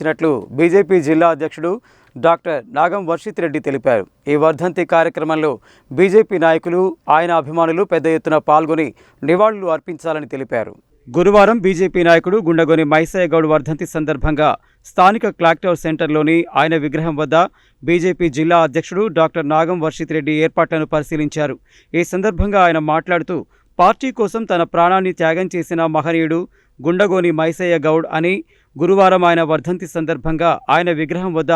ఇచ్చినట్లు బీజేపీ జిల్లా అధ్యక్షుడు డాక్టర్ నాగం వర్షిత్ రెడ్డి తెలిపారు. ఈ వర్ధంతి కార్యక్రమంలో బీజేపీ నాయకులు, ఆయన అభిమానులు పెద్ద ఎత్తున పాల్గొని నివాళులు అర్పించాలని తెలిపారు. గురువారం బీజేపీ నాయకుడు గుండగోని మైసయ్య గౌడ్ వర్ధంతి సందర్భంగా స్థానిక క్లాక్ టవర్ సెంటర్లోని ఆయన విగ్రహం వద్ద బీజేపీ జిల్లా అధ్యక్షుడు డాక్టర్ నాగం వర్షిత్ రెడ్డి ఏర్పాట్లను పరిశీలించారు. ఈ సందర్భంగా ఆయన మాట్లాడుతూ, పార్టీ కోసం తన ప్రాణాన్ని త్యాగం చేసిన మహనీయుడు గుండగోని మైసయ్య గౌడ్ అని గురువారం ఆయన వర్ధంతి సందర్భంగా ఆయన విగ్రహం వద్ద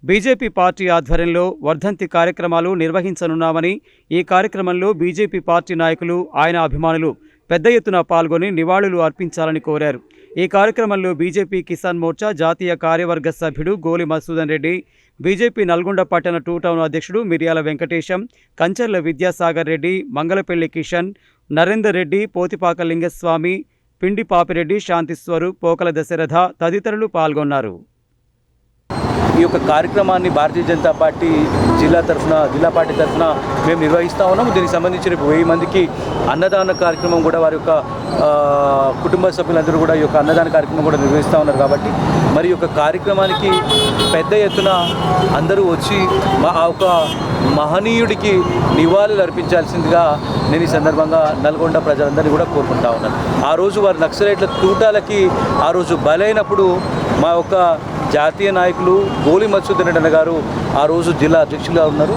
బీజేపీ పార్టీ ఆధ్వర్యంలో వర్ధంతి కార్యక్రమాలు నిర్వహించనున్నామని, ఈ కార్యక్రమంలో బీజేపీ పార్టీ నాయకులు, ఆయన అభిమానులు పెద్ద ఎత్తున పాల్గొని నివాళులు అర్పించాలని కోరారు. ఈ కార్యక్రమంలో బీజేపీ కిసాన్ మోర్చా జాతీయ కార్యవర్గ సభ్యుడు గోలి మసూదన్ రెడ్డి, బీజేపీ నల్గొండ పట్టణ 2 టౌన్ అధ్యక్షుడు మిర్యాల వెంకటేశం, కంచర్ల విద్యాసాగర్ రెడ్డి, మంగళపల్లి కిషన్, నరేందర్ రెడ్డి, పోతిపాక లింగస్వామి, పిండి పాపిరెడ్డి, శాంతిస్వరూప్, పోకల దశరథ తదితరులు పాల్గొన్నారు. ఈ యొక్క కార్యక్రమాన్ని భారతీయ జనతా పార్టీ జిల్లా పార్టీ తరఫున మేము నిర్వహిస్తూ ఉన్నాము. దీనికి సంబంధించిన 1000 మందికి అన్నదాన కార్యక్రమం కూడా వారి యొక్క కుటుంబ సభ్యులందరూ కూడా ఈ యొక్క అన్నదాన కార్యక్రమం కూడా నిర్వహిస్తూ ఉన్నారు. కాబట్టి మరి యొక్క కార్యక్రమానికి పెద్ద ఎత్తున అందరూ వచ్చి ఆ ఒక మహనీయుడికి నివాళులు అర్పించాల్సిందిగా నేను ఈ సందర్భంగా నల్గొండ ప్రజలందరినీ కూడా కోరుకుంటా ఉన్నాను. ఆ రోజు వారు నక్సలైట్ల తూటాలకి ఆ రోజు బలైనప్పుడు మా యొక్క జాతీయ నాయకులు గోలి మసూదన్ రెడ్డి గారు ఆ రోజు జిల్లా అధ్యక్షులుగా ఉన్నారు.